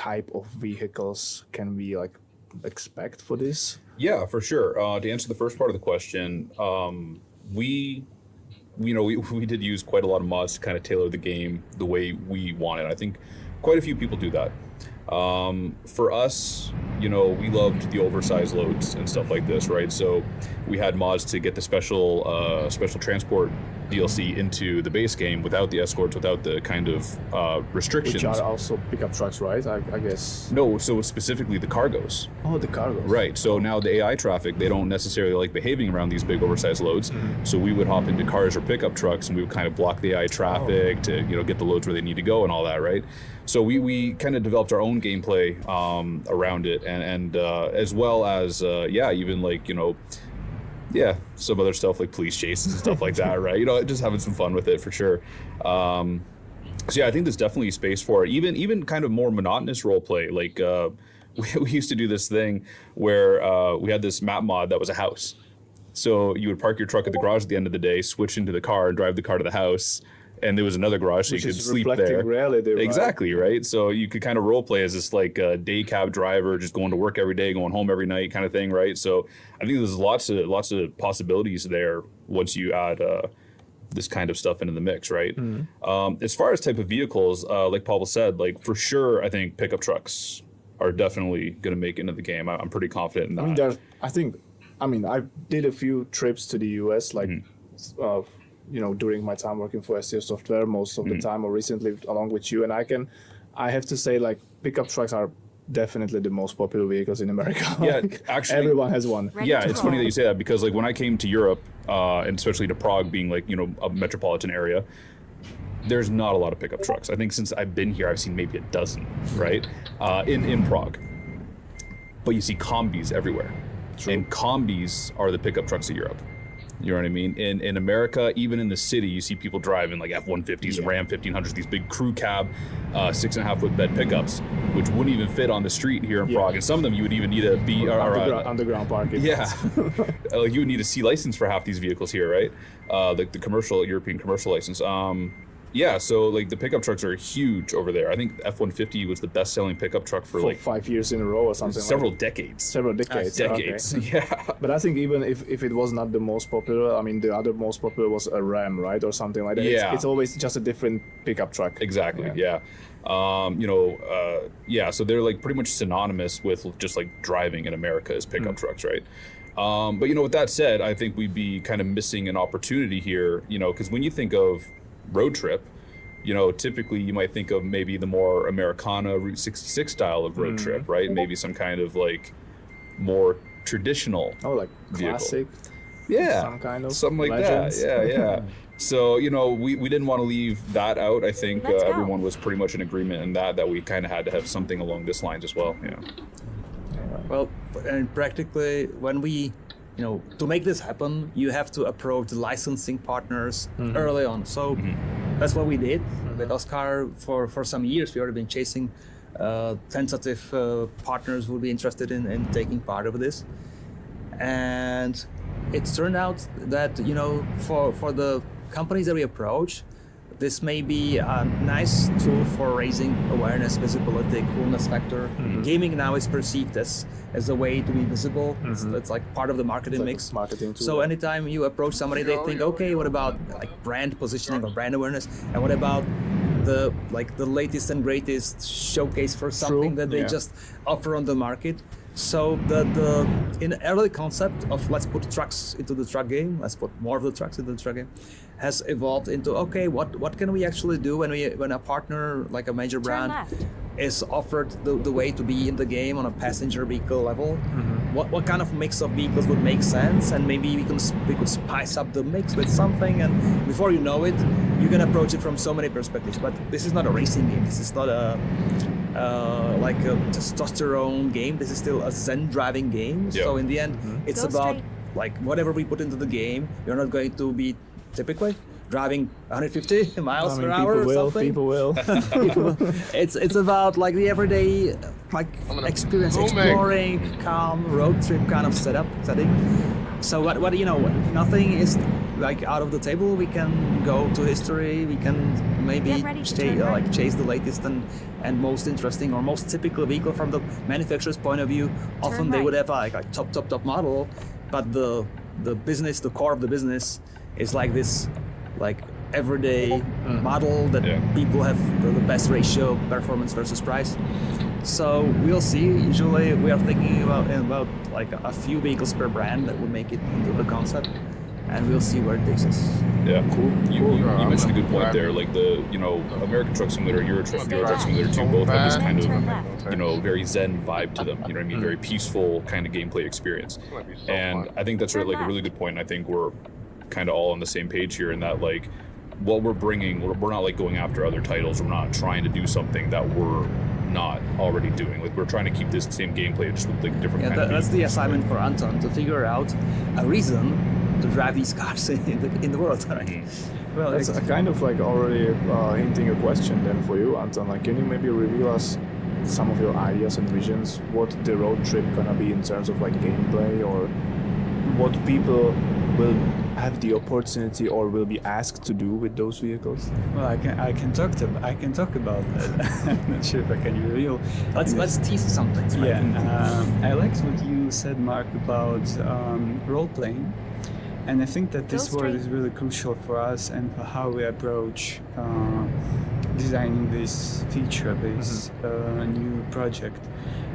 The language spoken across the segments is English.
type of vehicles can we like expect for this? Yeah, for sure. To answer the first part of the question, we did use quite a lot of mods to kind of tailor the game the way we want it. I think quite a few people do that. For us, we loved the oversized loads and stuff like this, right? So we had mods to get the special transport DLC into the base game without the escorts, without the kind of restrictions. Which are also pickup trucks, right? I guess. No, so specifically the cargos. Oh, the cargos. Right. So now the AI traffic, they don't necessarily like behaving around these big oversized loads. So we would hop into cars or pickup trucks and we would kind of block the AI traffic to get the loads where they need to go and all that, right? So we kind of developed our own gameplay around it, and as well as even like some other stuff like police chases and stuff like that, right? Just having some fun with it for sure. So yeah, I think there's definitely space for it. Even kind of more monotonous role play. Like we used to do this thing where we had this map mod that was a house. So you would park your truck at the garage at the end of the day, switch into the car, and drive the car to the house. And there was another garage, so you could sleep there. Reality, right? Exactly, right? So you could kind of role play as this like day cab driver, just going to work every day, going home every night, kind of thing, right? So I think there's lots of possibilities there once you add this kind of stuff into the mix, right? As far as type of vehicles, like Pavel said, like for sure, I think pickup trucks are definitely going to make it into the game. I'm pretty confident in that. I did a few trips to the US, like. During my time working for SEO Software, most of the time, or recently along with you, and I have to say, like, pickup trucks are definitely the most popular vehicles in America. Yeah, like, actually, everyone has one. Yeah, it's funny that you say that because, like, when I came to Europe, and especially to Prague, being like a metropolitan area, there's not a lot of pickup trucks. I think since I've been here, I've seen maybe a dozen, right, in Prague. But you see combis everywhere, and combis are the pickup trucks of Europe. You know what I mean? In America, even in the city, you see people driving like F-150s and Ram 1500s, these big crew cab, 6.5 foot bed pickups, which wouldn't even fit on the street here in Prague. And some of them you would even need a underground parking. Yeah, like you would need a C license for half these vehicles here, right? Like the European commercial license. Yeah, so like the pickup trucks are huge over there. I think F-150 was the best-selling pickup truck for like 5 years in a row or something. Several decades. Several decades. Decades. Okay. Yeah. But I think even if it was not the most popular, I mean the other most popular was a Ram, right, or something like that. Yeah. It's always just a different pickup truck. Exactly. Yeah. So they're like pretty much synonymous with just like driving in America as pickup trucks, right? But with that said, I think we'd be kind of missing an opportunity here, because when you think of road trip, typically you might think of maybe the more Americana Route 66 style of road trip, right? Maybe some kind of like more traditional like vehicle. Classic. Yeah. Some kind of something like legends. that. Yeah. So, we didn't want to leave that out. I think everyone was pretty much in agreement in that we kind of had to have something along this lines as well. Yeah. Well, and practically when we to make this happen, you have to approach the licensing partners early on. So that's what we did with Oscar for some years. We already been chasing tentative partners who would be interested in taking part of this. And it turned out that, for the companies that we approach, this may be a nice tool for raising awareness, visibility, coolness factor. Gaming now is perceived as a way to be visible. It's like part of the marketing mix. Marketing tool. So anytime you approach somebody, they think, okay, what about like brand positioning or brand awareness? And what about the latest and greatest showcase for something that they just offer on the market? So the in early concept of let's put trucks into the truck game, let's put more of the trucks into the truck game, has evolved into what can we actually do when a partner like a major brand is offered the way to be in the game on a passenger vehicle level. What kind of mix of vehicles would make sense, and maybe we could spice up the mix with something, and before you know it, you can approach it from so many perspectives. But this is not a racing game. This is not like a testosterone game. This is still a Zen driving game. Yep. So in the end, it's about like whatever we put into the game. You're not going to be typically driving 150 miles per hour or something. People will. It's about like the everyday experience, exploring, calm road trip kind of setting. So what nothing is like out of the table, we can go to history. We can maybe Get ready to turn right. like chase the latest and most interesting or most typical vehicle from the manufacturer's point of view. Often they right. would have like a top model, but the business, the core of the business, is like this, like everyday model that people have the best ratio performance versus price. So we'll see. Usually we are thinking about like a few vehicles per brand that would make it into the concept, and we'll see where it takes us. Yeah, Cool. You mentioned a good point there. Like the American Truck Simulator, Euro Truck Simulator 2 both have this kind of very zen vibe to them. You know what I mean? Very peaceful kind of gameplay experience. And I think that's like a really good point. I think we're kind of all on the same page here in that like what we're bringing, we're not like going after other titles. We're not trying to do something that we're not already doing. Like we're trying to keep this same gameplay just with like different kind of that's the assignment for Anton, to figure out a reason to drive these cars in the world. Right? Well, it's kind of like already hinting a question then for you, Anton. Like, can you maybe reveal us some of your ideas and visions? What the road trip gonna be in terms of like gameplay, or what people will have the opportunity or will be asked to do with those vehicles? Well, I can talk about that. I'm not sure if I can reveal. Let's tease some things. Right? Yeah, I liked what you said, Mark, about role playing, and I think that this word is really crucial for us and for how we approach designing this feature, this new project,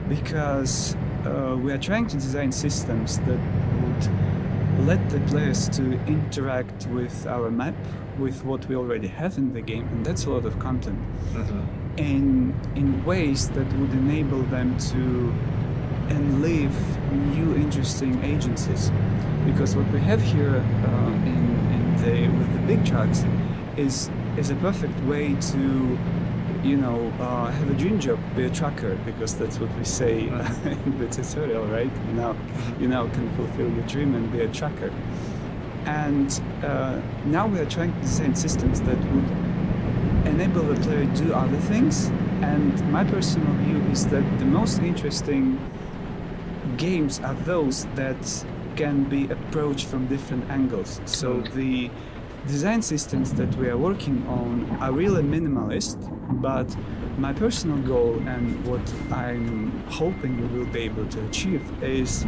because we are trying to design systems that would let the players to interact with our map, with what we already have in the game, and that's a lot of content, in ways that would enable them to enlive new interesting agencies. Because what we have here with the big trucks is a perfect way to have a dream job, be a trucker, because that's what we say in the tutorial, right? You now can fulfill your dream and be a trucker. And now we are trying to design systems that would enable the player to do other things. And my personal view is that the most interesting games are those that can be approached from different angles. So the design systems that we are working on are really minimalist, but my personal goal and what I'm hoping we will be able to achieve is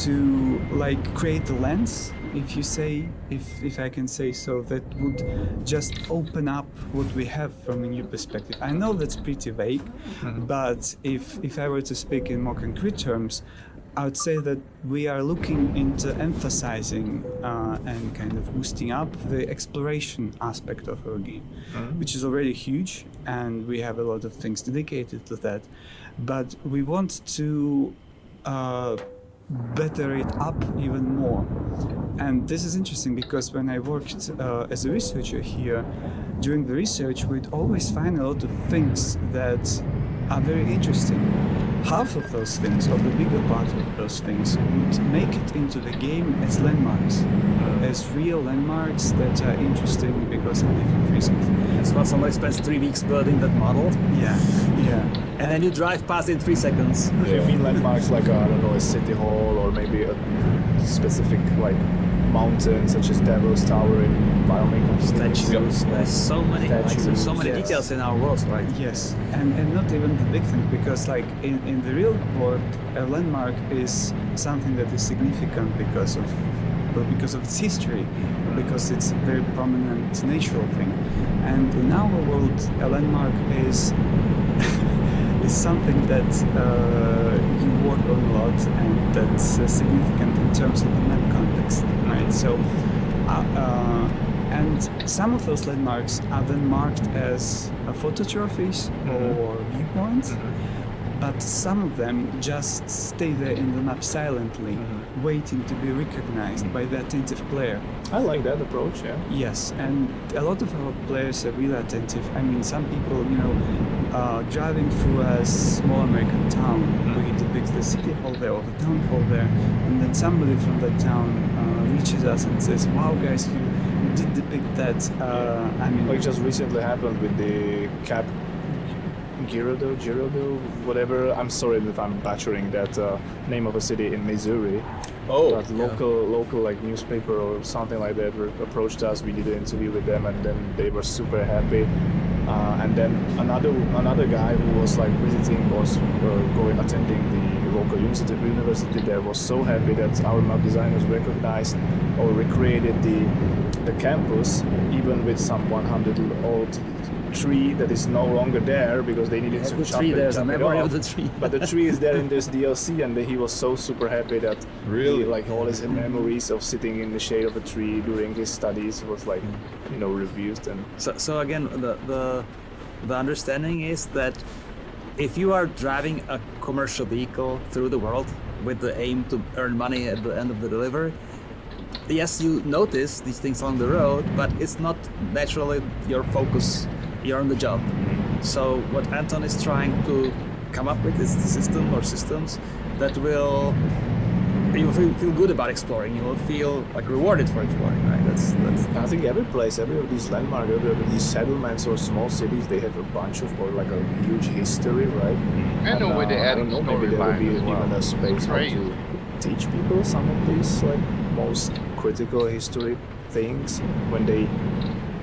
to like create a lens, if I can say so, that would just open up what we have from a new perspective. I know that's pretty vague, but if I were to speak in more concrete terms, I would say that we are looking into emphasizing and kind of boosting up the exploration aspect of our game, which is already huge, and we have a lot of things dedicated to that. But we want to better it up even more. And this is interesting because when I worked as a researcher here, during the research we'd always find a lot of things that are very interesting. Half of those things, or the bigger part of those things, would make it into the game as landmarks, as real landmarks that are interesting because of different reasons. It's what somebody spends 3 weeks building that model. Yeah. And then you drive past in 3 seconds. You mean landmarks like I don't know, a city hall, or maybe a specific like mountain such as Devil's Tower in Wyoming? Statues. There's so many Statues, there's so many yes. details in our world, right? Yes, and not even the big thing, because like in the real world, a landmark is something that is significant because of its history, because it's a very prominent natural thing. And in our world, a landmark is is something that you work on a lot, and that's significant in terms of the map context, right? So, and some of those landmarks are then marked as photo trophies or viewpoints, but some of them just stay there in the map silently, waiting to be recognized by the attentive player. I like that approach, yeah. Yes, and a lot of our players are really attentive. I mean, some people, driving through a small American town, we depict the city hall there or the town hall there, and then somebody from that town reaches us and says, "Wow, guys, you did depict that." I mean, Like just recently happened with the Cap Girardeau, whatever. I'm sorry if I'm butchering that name of a city in Missouri. Oh, but local like newspaper or something like that approached us. We did an interview with them, and then they were super happy. And then another guy who was like visiting, was attending the local university there, was so happy that our map designers recognized or recreated the campus, even with some 100-year-old tree that is no longer there because they needed to chop it off. The tree. But the tree is there in this DLC, and he was so super happy that Really? like all his memories of sitting in the shade of a tree during his studies was like reviewed. And So again, the understanding is that if you are driving a commercial vehicle through the world with the aim to earn money at the end of the delivery, yes, you notice these things along the road, but it's not naturally your focus. You're on the job. So what Anton is trying to come up with is a system or systems that will you will feel good about exploring. You will feel like rewarded for exploring, right? That's I think every place, every of these landmarks, every of these settlements or small cities, they have a bunch of or like a huge history, right? And the way they I add don't know, maybe there will be storyline as well. even a space how Crazy. to teach people some of these like most critical history things when they,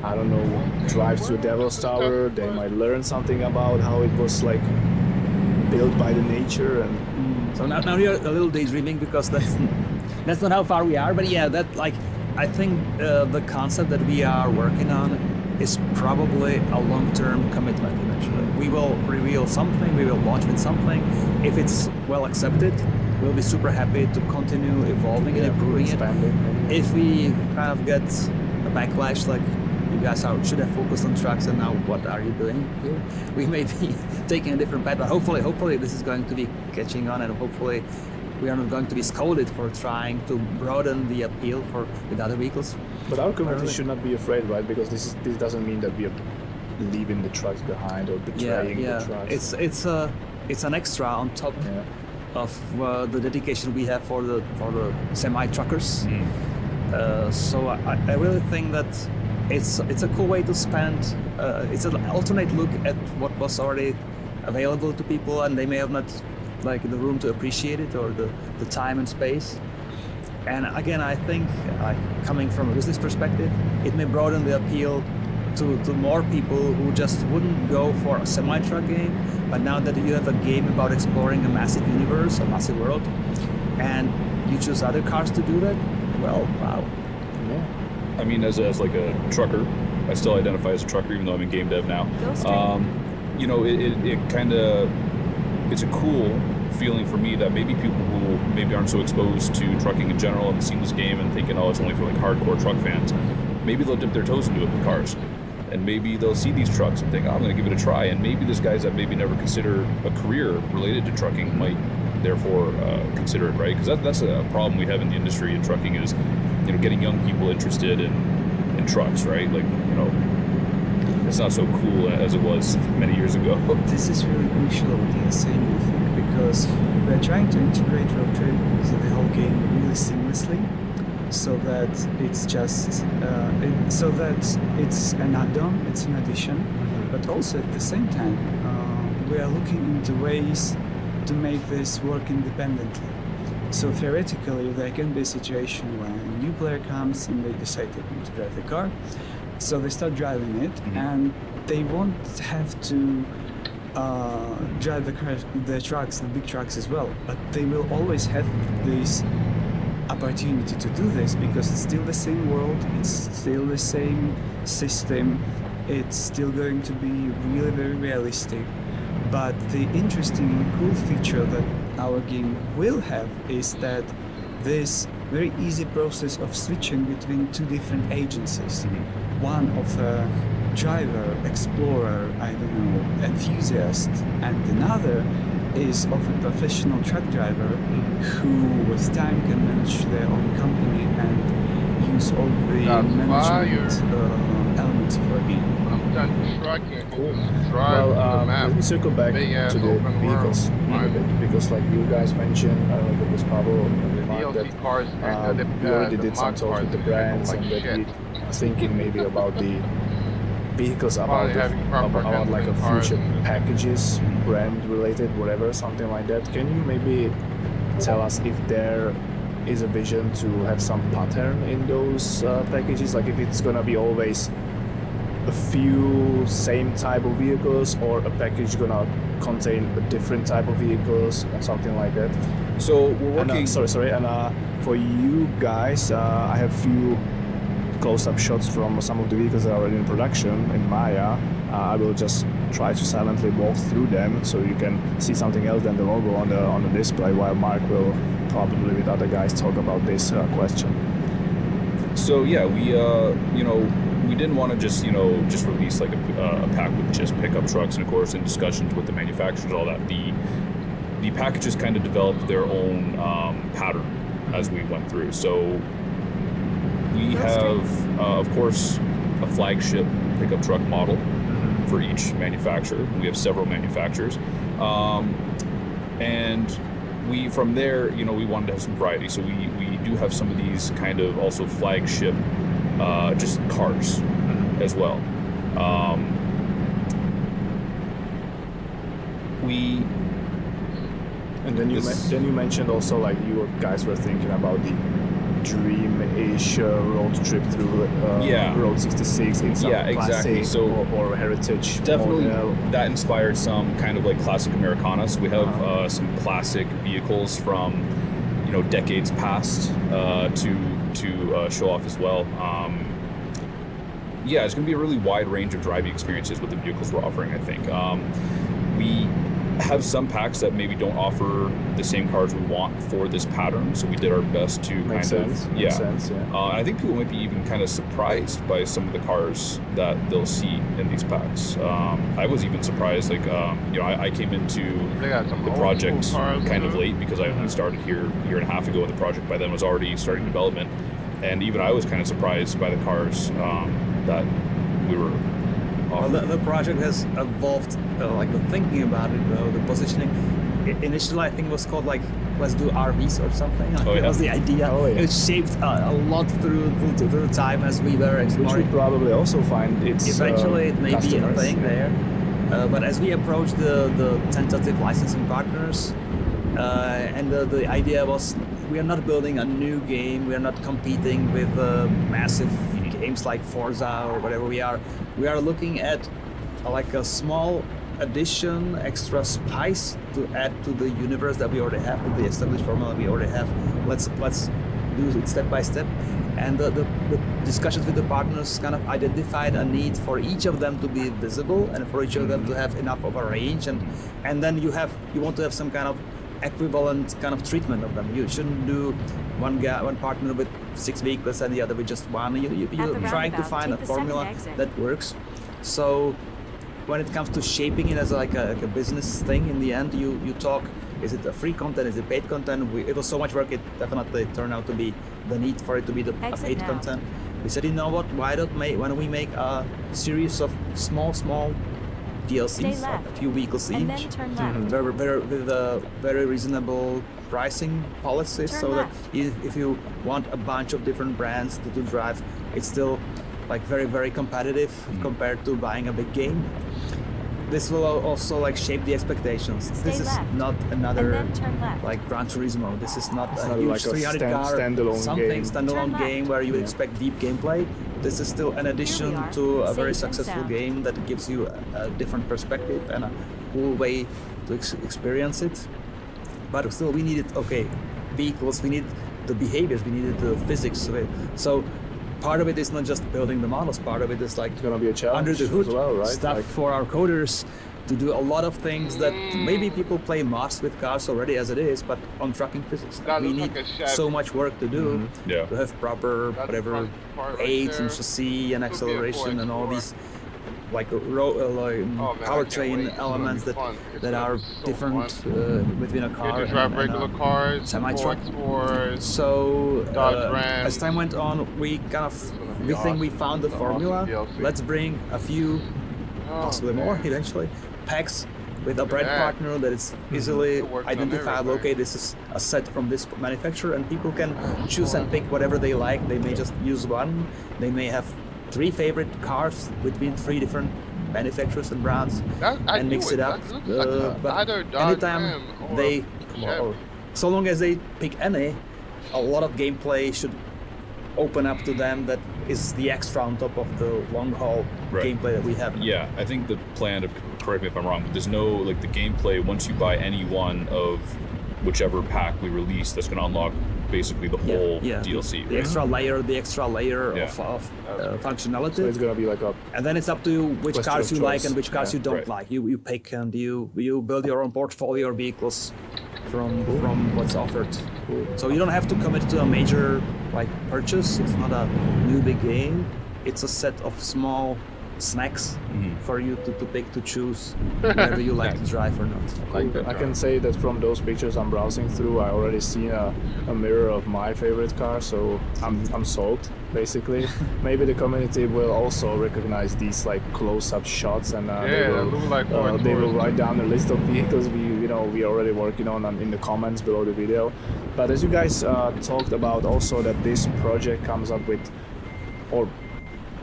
I don't know, drive to a Devil's Tower. They might learn something about how it was like built by the nature. And so now you're a little daydreaming because that's not how far we are. But yeah, that like I think the concept that we are working on is probably a long-term commitment eventually. We will reveal something, we will launch with something. If it's well accepted, we'll be super happy to continue evolving and improving it. expanding. If we kind of get a backlash like you guys should have focused on trucks and now what are you doing here? We may be taking a different path, but hopefully this is going to be catching on, and hopefully we are not going to be scolded for trying to broaden the appeal with other vehicles. But our community should not be afraid, right? Because this doesn't mean that we are leaving the trucks behind or betraying the trucks. It's an extra on top Yeah. of the dedication we have for the semi truckers. So I really think that it's a cool way to spend. It's an alternate look at what was already available to people, and they may have not like the room to appreciate it or the time and space. And again, I think coming from a business perspective, it may broaden the appeal to more people who just wouldn't go for a semi-truck game, but now that you have a game about exploring a massive universe, a massive world, and you choose other cars to do that, well, wow. Yeah. I mean, as like a trucker, I still identify as a trucker, even though I'm in game dev now. You know, it kind of, it's a cool feeling for me that maybe people who maybe aren't so exposed to trucking in general haven't seen this game and thinking, oh, it's only for like hardcore truck fans. Maybe they'll dip their toes into it with cars. And maybe they'll see these trucks and think, oh, I'm going to give it a try. And maybe these guys that maybe never considered a career related to trucking might therefore consider it, right? Because that's a problem we have in the industry in trucking is, you know, getting young people interested in trucks, right? Like, you know, it's not so cool as it was many years ago. This is really crucial what you're saying, I think, because we're trying to integrate road trip into the whole game really seamlessly, so that it's just so that it's an add-on, it's an addition, but also at the same time we are looking into ways to make this work independently. So theoretically, there can be a situation when a new player comes and they decide they want to drive the car. So they start driving it, and they won't have to drive the trucks, the big trucks as well. But they will always have this opportunity to do this because it's still the same world, it's still the same system, it's still going to be really very realistic. But the interesting and cool feature that our game will have is that this very easy process of switching between two different agencies. One of a driver, explorer, I don't know, enthusiast, and another is of a professional truck driver who with time can manage their own company and use all the management elements of our game. I'm done trucking. Cool. Just drive Well, the map. let me circle back Big ass to the open vehicles world. a bit, because like you guys mentioned, I don't know if it was Pablo or Mark, that DLC cars, and we already did some mod talks cars with the are brands, like and that shit. we are thinking maybe about the vehicles, Probably about having proper like a cars. future packages, brand related, whatever, something like that. Can you maybe tell us if there is a vision to have some pattern in those packages? Like if it's gonna be always a few same type of vehicles, or a package gonna contain a different type of vehicles or something like that? So we're And, working. sorry. And for you guys, I have few close-up shots from some of the vehicles that are already in production in Maya. I will just try to silently walk through them, so you can see something else than the logo on the display, while Mark will probably with other guys talk about this question. So yeah, we didn't want to just release like a pack with just pickup trucks, and of course in discussions with the manufacturers, all that. The packages kind of developed their own pattern as we went through. So we have, of course, a flagship pickup truck model for each manufacturer. We have several manufacturers, and from there, we wanted to have some variety. So we do have some of these kind of also flagship just cars as well. And then you mentioned also, like, you guys were thinking about the dream-ish road trip through Road 66 in some exactly. classic or heritage Definitely, model. that inspired some kind of like classic Americana. So we have some classic vehicles from decades past to show off as well. It's going to be a really wide range of driving experiences with the vehicles we're offering, I think. We have some packs that maybe don't offer the same cars we want for this pattern, so we did our best to Makes sense. I think people might be even kind of surprised by some of the cars that they'll see in these packs. I was even surprised, like I came into They got some the old project school cars kind of too. late because I only started here a year and a half ago, and the project by then was already starting development, and even I was kind of surprised by the cars that we were Well, offering. the project has evolved, like the thinking about it, the positioning. Initially, I think it was called like, let's do RVs or something. Like, Oh, yeah. That was the idea. Oh, yeah. It shaped a lot through time as we were Which exploring. would probably also find its Eventually, it may be a customers. thing there. But as we approached the tentative licensing partners, and the idea was, we are not building a new game. We are not competing with massive games like Forza or whatever. We are looking at like a small addition, extra spice to add to the universe that we already have, to the established formula we already have. Let's do it step by step. And the discussions with the partners kind of identified a need for each of them to be visible and for each of them to have enough of a range, and then you want to have some kind of equivalent kind of treatment of them. You shouldn't do one partner with 6 vehicles and the other with just one. You're trying to find a formula that works. So when it comes to shaping it as like a business thing, in the end, you talk, is it a free content, is it paid content? It was so much work, it definitely turned out to be the need for it to be a paid content. We said, you know what, why don't we make a series of small DLCs, like a few vehicles and each, then turn left. with a very reasonable pricing policy, Turn so that left. if you want a bunch of different brands to drive, it's still like very, very competitive compared to buying a big game. This will also like shape the expectations. Stay This is left. not And another then turn left. like Gran Turismo. This is not It's a not huge like a 300 car standalone something game. standalone Turn game left. where you expect deep gameplay. This is still an addition are, to a very safe and successful sound. game that gives you a different perspective and a cool way to experience it. But still, we needed vehicles. We need the behaviors. We needed the physics of it. So part of it is not just building the models. Part of it is like It's gonna be a challenge under the hood as well, right? stuff Like- for our coders to do a lot of things that maybe people play mods with cars already as it is, but on trucking physics. That We looks need like a Chevy. so much work to do Yeah. to have proper That's whatever front part right aids and there. chassis and Could be a acceleration and all 4x4. these like Oh, man, I can't wait. powertrain It's gonna elements be that fun. It's that gonna are be so different fun. within a You car. get to drive and, regular cars, semi-truck. 4x4s. So Dodge Ram. as time went on, we kind of gonna be we think we awesome. found the It's an formula. awesome DLC. Let's bring a few, Oh, possibly man. more eventually, packs with a brand that. partner that is easily It works on identifiable. everything. Okay, this is a set from this manufacturer, and people can choose and pick whatever they like. They may just use one. They may have 3 favorite cars between 3 different manufacturers and brands, I and knew mix it up. That looks like But either Dodge anytime Ram or they, Chevy. so long as they pick any, a lot of gameplay should open up to them that is the extra on top of the long haul Right. gameplay that we have now. Yeah, I think the plan of, correct me if I'm wrong, but there's no, like, the gameplay, once you buy any one of whichever pack we release, that's going to unlock basically the whole DLC. The right? extra layer Yeah. of functionality. So it's gonna be like a And then it's up to you which Question cars of you like choice. and which cars you don't Right. like. You pick and you build your own portfolio of vehicles from what's offered. So you don't have to commit to a major like purchase. It's not a new big game. It's a set of small snacks for you to pick, to choose whether you like to drive or not. I can say that from those pictures I'm browsing through, I already seen a mirror of my favorite car, so I'm sold basically. Maybe the community will also recognize these like close-up shots, and Yeah, that look like Ford they will Taurus. write down a list of vehicles we already working on in the comments below the video. But as you guys talked about also that this project comes up with, or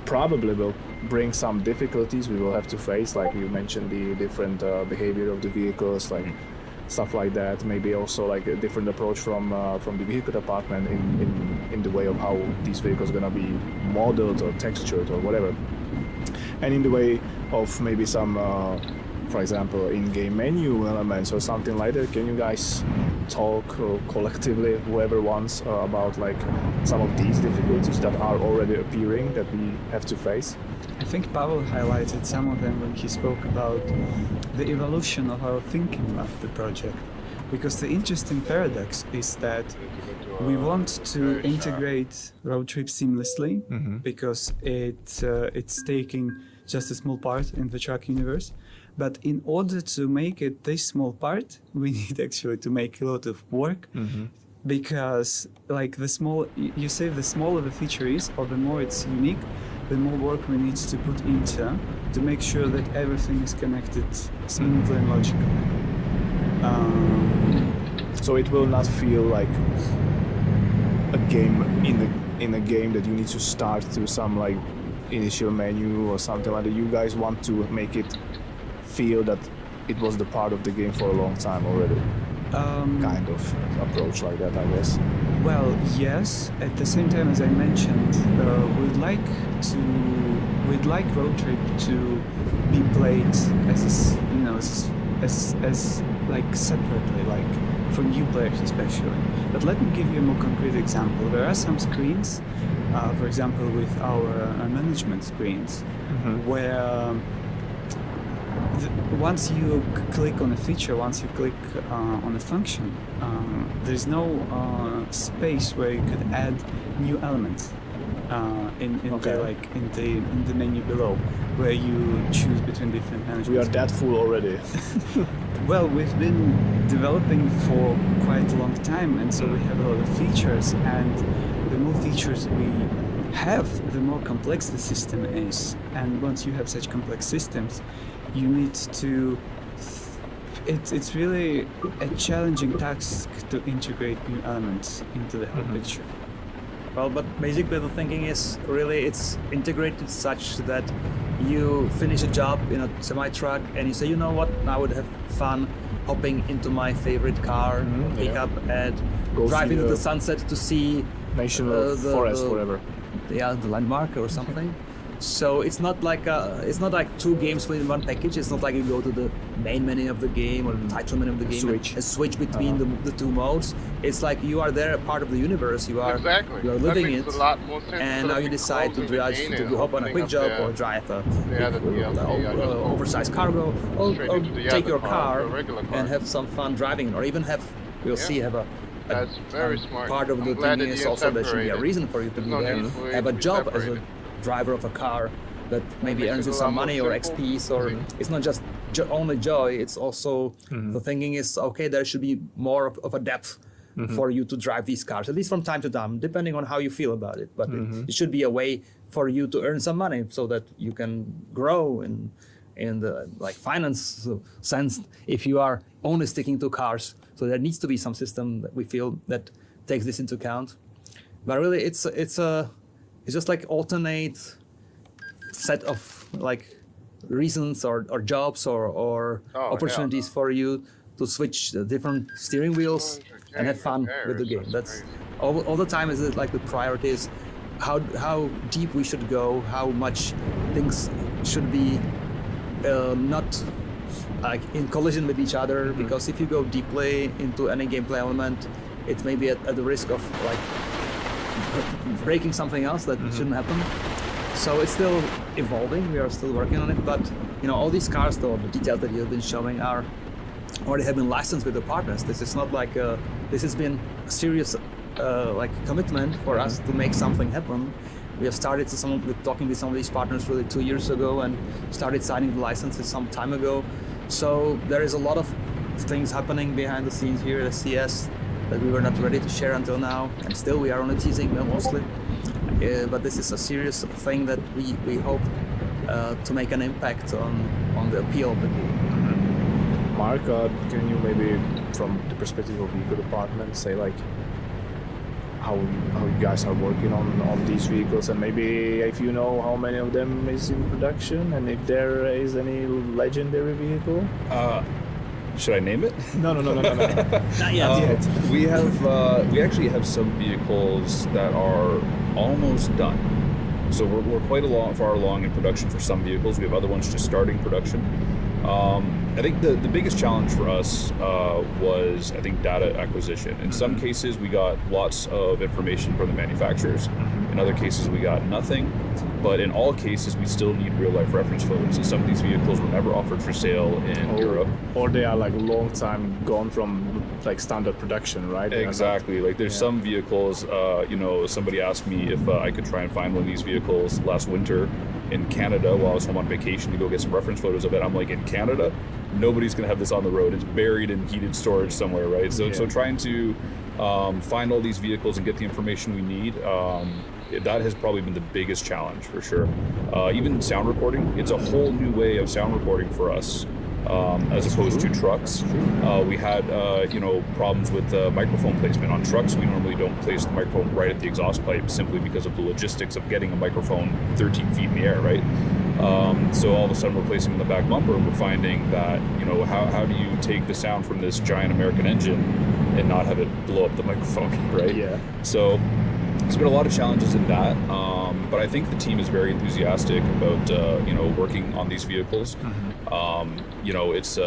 probably will bring some difficulties we will have to face, like you mentioned, the different behavior of the vehicles, like stuff like that. Maybe also like a different approach from the vehicle department in the way of how these vehicles gonna be modeled or textured or whatever, and in the way of maybe some for example in-game menu elements or something like that. Can you guys talk collectively, whoever wants, about like some of these difficulties that are already appearing that we have to face? I think Pavel highlighted some of them when he spoke about the evolution of our thinking about the project. Because the interesting paradox is that we want to integrate road trip seamlessly because it's taking just a small part in the truck universe. But in order to make it this small part, we need actually to make a lot of work. Because like you say, the smaller the feature is, or the more it's unique, the more work we need to put into to make sure that everything is connected smoothly and logically. So it will not feel like a game in a game that you need to start through some like initial menu or something like that. You guys want to make it feel that it was the part of the game for a long time already. Kind of approach like that, I guess. Well, yes. At the same time, as I mentioned, we'd like Road Trip to be played as like separately, like for new players especially. But let me give you a more concrete example. There are some screens, for example, with our management screens, where once you click on a feature, once you click on a function, there's no space where you could add new elements in the menu below, where you choose between different management. We are that full already. Well, we've been developing for quite a long time, and so we have a lot of features, and the more features we have, the more complex the system is. And once you have such complex systems, you need to it's really a challenging task to integrate new elements into the whole picture. Well, but basically the thinking is really it's integrated such that you finish a job in a semi-truck and you say, you know what, I would have fun hopping into my favorite car, pick up and Go drive see into the the sunset to see National Forest, whatever. the landmark or something. So it's not like two games within one package. It's not like you go to the main menu of the game or the title menu of the game and switch between the two modes. It's like you are there, a part of the universe. You are Exactly. you are That living makes it, a lot more sense and instead now of you decide to closing drive the game to and hop on a quick opening job up or drive a the oversized cargo, straight or into the take other your car, car the regular car. and have some fun driving, or even have a That's very smart. part of I'm the glad thing that is you also there should be a separated. reason for you to There's be no there, need for it have a to be job as a separated. driver of a car that maybe makes earns it you a some lot money more or simple. XPs, or it's not just only joy, it's also the thinking is okay, there should be more of a depth for you to drive these cars, at least from time to time, depending on how you feel about it. But it should be a way for you to earn some money so that you can grow in the like finance sense if you are only sticking to cars. So there needs to be some system that we feel that takes this into account. But really it's just like alternate set of like reasons or jobs or opportunities for you to switch the different steering wheels and have fun with the game. That's all the time is it like the priority is how deep we should go, how much things should be not like in collision with each other, because if you go deeply into any gameplay element, it may be at the risk of like breaking something else that shouldn't happen. So it's still evolving, we are still working on it, but all these cars, though, the details that you've been showing are already have been licensed with the partners. This is not like this has been a serious like commitment for us to make something happen. We have started talking with some of these partners really 2 years ago and started signing the licenses some time ago. So there is a lot of things happening behind the scenes here at SCS that we were not ready to share until now, and still we are on a teasing mostly. But this is a serious thing that we hope to make an impact on the appeal of the game. Mark, can you maybe, from the perspective of vehicle department, say like how you guys are working on these vehicles, and maybe if you know how many of them is in production, and if there is any legendary vehicle? Should I name it? No. Not yet. We actually have some vehicles that are almost done. So we're quite far along in production for some vehicles. We have other ones just starting production. I think the biggest challenge for us was, I think, data acquisition. In some cases, we got lots of information from the manufacturers. In other cases, we got nothing. But in all cases, we still need real-life reference photos. And some of these vehicles were never offered for sale in Europe. Or they are like a long time gone from like standard production, right? Exactly. Like there's some vehicles, somebody asked me if I could try and find one of these vehicles last winter in Canada while I was home on vacation to go get some reference photos of it. I'm like, in Canada? Nobody's going to have this on the road. It's buried in heated storage somewhere, right? So trying to find all these vehicles and get the information we need, that has probably been the biggest challenge for sure. Even sound recording, it's a whole new way of sound recording for us. As opposed to trucks. We had, problems with microphone placement. On trucks, we normally don't place the microphone right at the exhaust pipe simply because of the logistics of getting a microphone 13 feet in the air, right? So all of a sudden we're placing it in the back bumper, and we're finding that, how do you take the sound from this giant American engine and not have it blow up the microphone, right? Yeah. So there's been a lot of challenges in that, but I think the team is very enthusiastic about working on these vehicles. It's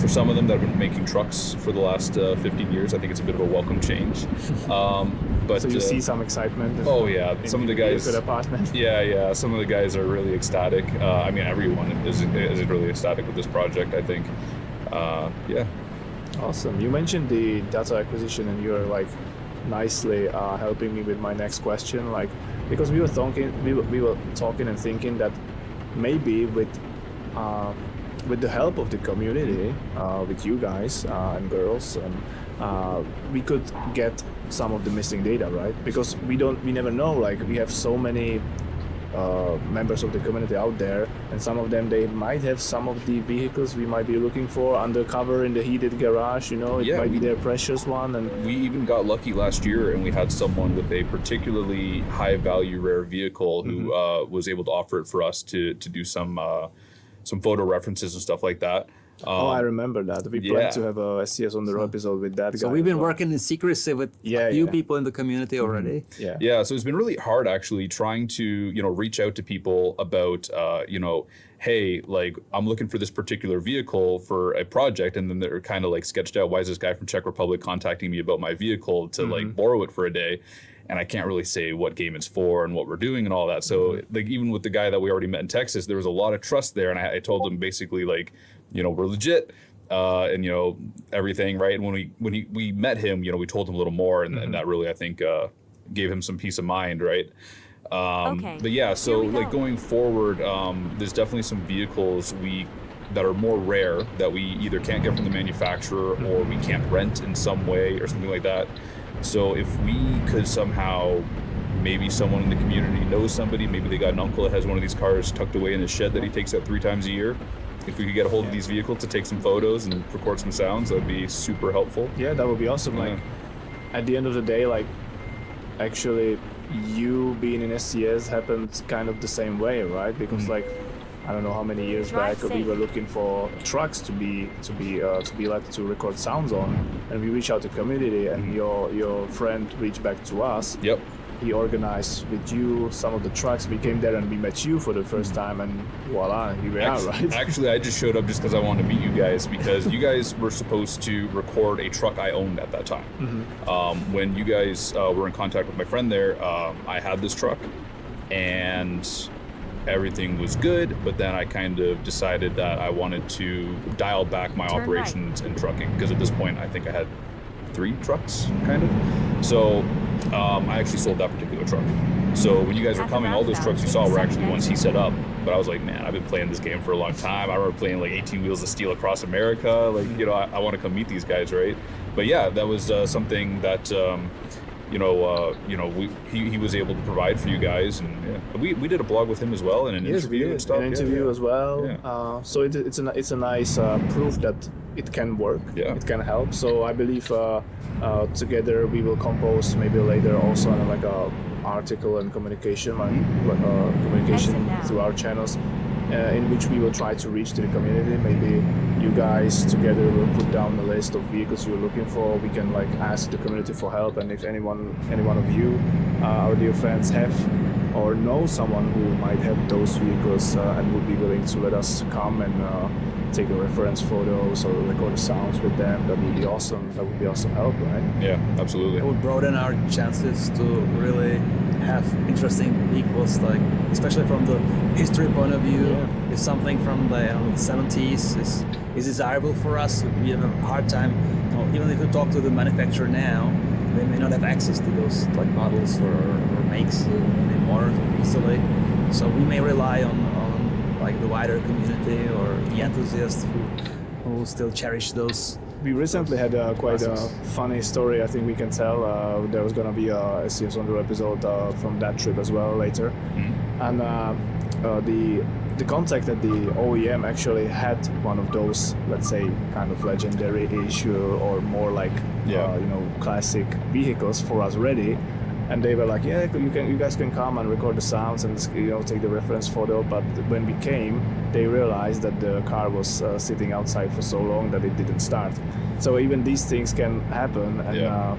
for some of them that have been making trucks for the last 15 years, I think it's a bit of a welcome change. But so you see some excitement. Oh yeah, some of the guys. Apartment. Yeah. Some of the guys are really ecstatic. Everyone is really ecstatic with this project, I think. Awesome. You mentioned the data acquisition, and you're like nicely helping me with my next question, like because we were talking and thinking that maybe with the help of the community, with you guys and girls, we could get some of the missing data, right? Because we never know, like we have so many members of the community out there, and some of them, they might have some of the vehicles we might be looking for undercover in the heated garage, it might be their precious one. And we even got lucky last year, and we had someone with a particularly high value rare vehicle who was able to offer it for us to do some photo references and stuff like that. I remember that. We planned to have a SCS on the road episode with that guy. So we've been working in secrecy with a few people in the community already. Yeah, so it's been really hard actually trying to, reach out to people about, hey, like I'm looking for this particular vehicle for a project, and then they're kind of like sketched out, why is this guy from Czech Republic contacting me about my vehicle to like borrow it for a day? And I can't really say what game it's for and what we're doing and all that. So like even with the guy that we already met in Texas, there was a lot of trust there. And I told him basically like, we're legit and, everything, right? And when we met him, we told him a little more, and that really, I think, gave him some peace of mind, right? But yeah, so like going forward, there's definitely some vehicles that are more rare that we either can't get from the manufacturer or we can't rent in some way or something like that. So if we could somehow, maybe someone in the community knows somebody, maybe they got an uncle that has one of these cars tucked away in his shed that he takes out 3 times a year. If we could get a hold of these vehicles to take some photos and record some sounds, that would be super helpful. Yeah, that would be awesome. Like at the end of the day, like actually you being in SCS happened kind of the same way, right? Because like I don't know how many years Drive back, we safe. were looking for trucks to be let to record sounds on, and we reached out to community, and your friend reached back to us. Yep. He organized with you some of the trucks. We came there and we met you for the first time, and voila, here we are, right? Actually, I just showed up just because I wanted to meet you guys, because you guys were supposed to record a truck I owned at that time. When you guys were in contact with my friend there, I had this truck, and everything was good, but then I kind of decided that I wanted to dial back my Turn operations in trucking, because at this point I think I had 3 trucks, kind of. So I actually sold that particular truck. So when you guys were coming, all those trucks you saw were actually ones he set up. But I was like, man, I've been playing this game for a long time. I remember playing like 18 Wheels of Steel across America. Like, you know, I want to come meet these guys, right? But yeah, that was something that he was able to provide for you guys, and we did a blog with him as well, and an interview and stuff. An interview as well. Yeah. So it's a nice proof that it can work. Yeah. It can help. So I believe together we will compose maybe later also on like a article and communication Exit now. through our channels. In which we will try to reach to the community. Maybe you guys together will put down a list of vehicles you're looking for. We can like ask the community for help, and if any one of you, our dear friends, have or know someone who might have those vehicles and would be willing to let us come and take a reference photos or record the sounds with them, that would be awesome. That would be awesome help, right? Yeah, absolutely. It would broaden our chances to really have interesting vehicles, like especially from the history point of view. Yeah. If something from the 70s is desirable for us, we have a hard time. Even if you talk to the manufacturer now, they may not have access to those like models or makes anymore easily. So we may rely on like the wider community or the enthusiasts who still cherish those. We recently had quite a funny story I think we can tell. There was going to be a SCS on the episode from that trip as well later. And the contact at the OEM actually had one of those, let's say, kind of legendary issue or more like classic vehicles for us ready. And they were like, yeah, you guys can come and record the sounds and take the reference photo. But when we came, they realized that the car was sitting outside for so long that it didn't start. So even these things can happen. And I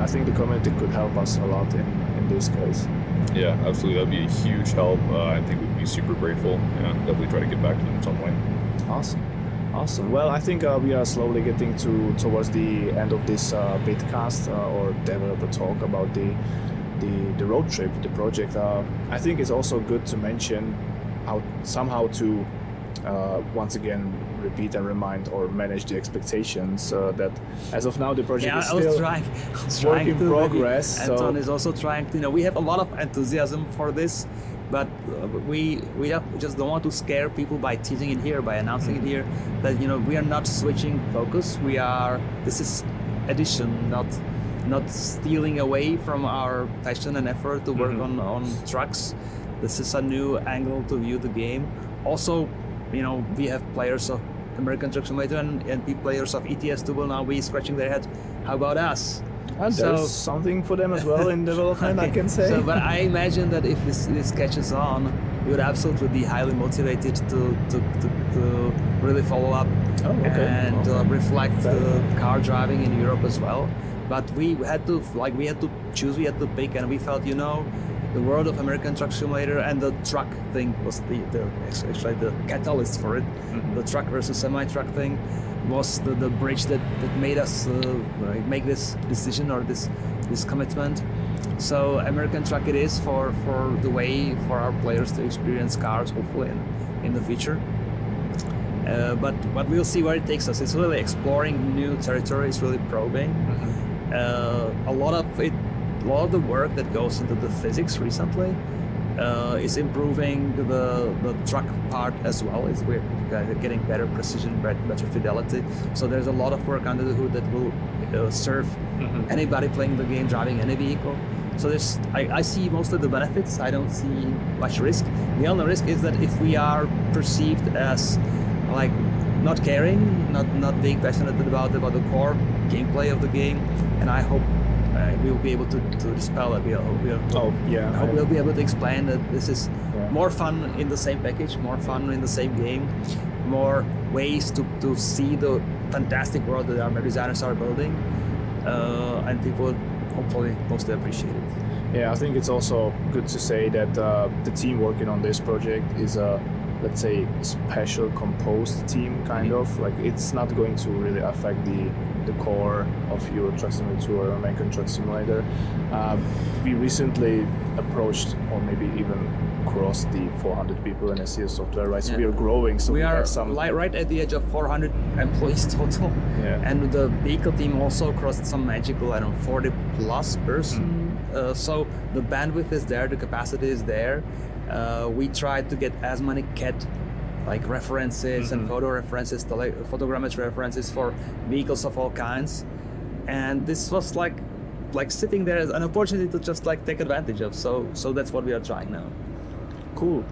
think the community could help us a lot in this case. Yeah, absolutely. That'd be a huge help. I think we'd be super grateful. Yeah, definitely try to get back to them at some point. Awesome. Well, I think we are slowly getting towards the end of this vidcast or developer talk about the road trip, the project. I think it's also good to mention how somehow to once again repeat and remind or manage the expectations that as of now the project is still work in progress. Anton is also trying to. We have a lot of enthusiasm for this. But we just don't want to scare people by teasing it here, by announcing it here, that we are not switching focus. This is addition, not stealing away from our passion and effort to work on trucks. This is a new angle to view the game. Also, we have players of American Truck Simulator and players of ETS2 will now be scratching their head. How about us? And there's something for them as well in development, I can say. But I imagine that if this catches on, we would absolutely be highly motivated to really follow up and reflect car driving in Europe as well. But we had to choose, we had to pick, and we felt, the world of American Truck Simulator and the truck thing was actually the catalyst for it. The truck versus semi-truck thing was the bridge that made us make this decision or this commitment. So American Truck it is for the way for our players to experience cars, hopefully in the future. But we'll see where it takes us. It's really exploring new territory. It's really probing. A lot of the work that goes into the physics recently is improving the truck part as well. We're getting better precision, better fidelity. So there's a lot of work under the hood that will serve anybody playing the game, driving any vehicle. So I see most of the benefits. I don't see much risk. The only risk is that if we are perceived as like not caring, not being passionate about the core gameplay of the game, and I hope we'll be able to dispel it. We'll be able to explain that this is more fun in the same package, more fun in the same game, more ways to see the fantastic world that our designers are building, and people hopefully mostly appreciate it. Yeah, I think it's also good to say that the team working on this project is a, let's say, special composed team, kind of. Like, it's not going to really affect the core of Euro Truck Simulator 2 or American Truck Simulator. We recently approached, or maybe even crossed the 400 people in SEO software, right? So we are growing. So we are have some right at the edge of 400 employees total. Yeah. And the vehicle team also crossed some magical, 40 plus person. So the bandwidth is there, the capacity is there. We tried to get as many CAD references and photo references, photogrammetry references for vehicles of all kinds. And this was like sitting there as an opportunity to just take advantage of. So that's what we are trying now. cool.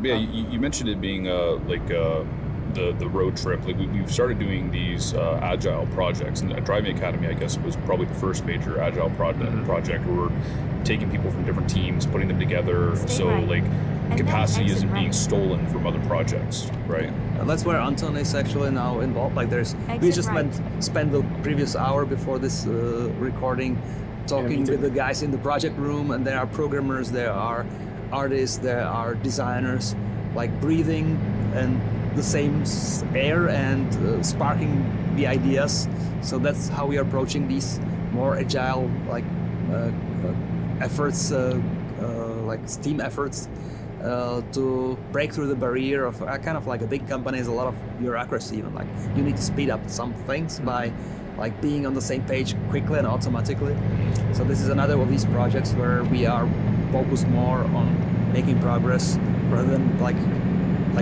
Yeah, you mentioned it being the road trip. Like we've started doing these agile projects, and Driving Academy, I guess, was probably the first major agile project where we're taking people from different teams, putting them together, so right. And capacity then isn't exit being right. stolen from other projects, right? That's where Anton is actually now involved. We Exit just right. spent the previous hour before this recording talking meeting. with the guys in the project room, and there are programmers, there are artists, there are designers, breathing and the same air and sparking the ideas. So that's how we are approaching these more agile efforts, team efforts, to break through the barrier of kind of like a big company is a lot of bureaucracy. Even you need to speed up some things by being on the same page quickly and automatically. So this is another of these projects where we are focused more on making progress rather than like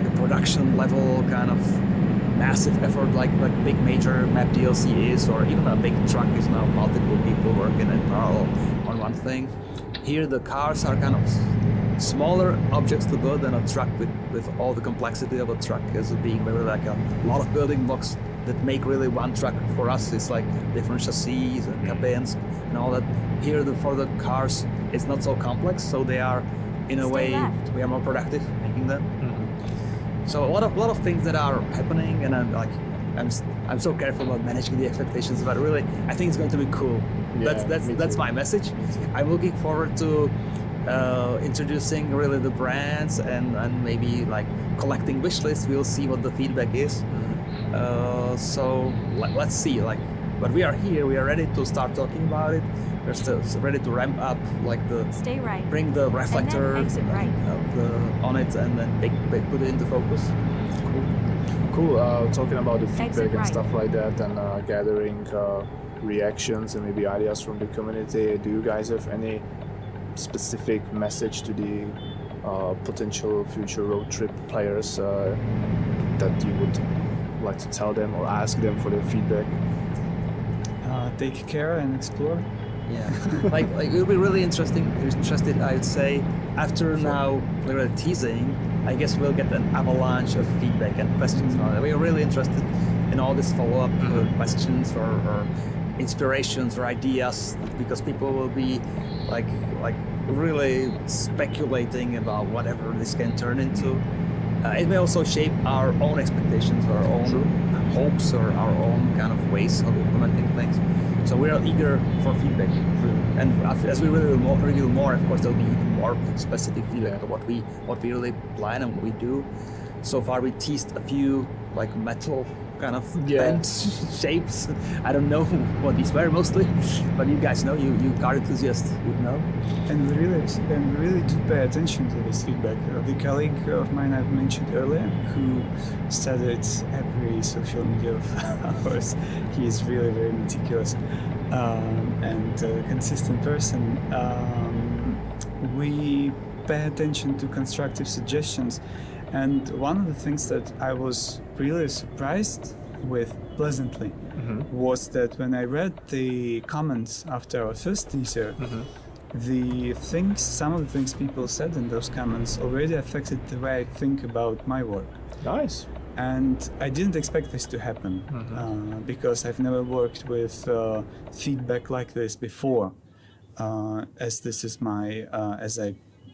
a production level kind of massive effort like big major map DLC is, or even a big truck is now multiple people working in parallel on one thing. Here the cars are kind of smaller objects to build than a truck with all the complexity of a truck as being really like a lot of building blocks that make really one truck. For us it's like different chassis and cabins and all that. Here for the cars it's not so complex, so they are in a Stay way left. we are more productive making them. So a lot of things that are happening, and I'm so careful about managing the expectations, but really I think it's going to be cool. Yeah, me That's too. my message. I'm looking forward to introducing really the brands and maybe collecting wish lists. We'll see what the feedback is. So let's see. But we are here. We are ready to start talking about it. We're still ready to ramp up Stay right. bring the reflector And then exit right. on it and then put it into focus. Cool. Talking about the feedback and right. stuff like that, and gathering reactions and maybe ideas from the community. Do you guys have any specific message to the potential future road trip players that you would like to tell them or ask them for their feedback? Take care and explore. Yeah, it will be really interested. I'd say after now we're teasing, I guess we'll get an avalanche of feedback and questions. We are really interested in all these follow-up questions or inspirations or ideas, because people will be really speculating about whatever this can turn into. It may also shape our own expectations, our own hopes, or our own kind of ways of implementing things. So we are eager for feedback, and as we reveal more, of course, there'll be even more specific feedback of what we really plan and what we do. So far, we teased a few metal kind of bent shapes. I don't know what these were mostly, but you guys know, you car enthusiasts would know. And we really do pay attention to this feedback. The colleague of mine I've mentioned earlier, who studied every social media of ours, he is really very meticulous and a consistent person. We pay attention to constructive suggestions. And one of the things that I was really surprised with pleasantly was that when I read the comments after our first teaser, some of the things people said in those comments already affected the way I think about my work. Nice. And I didn't expect this to happen because I've never worked with feedback like this before, as this is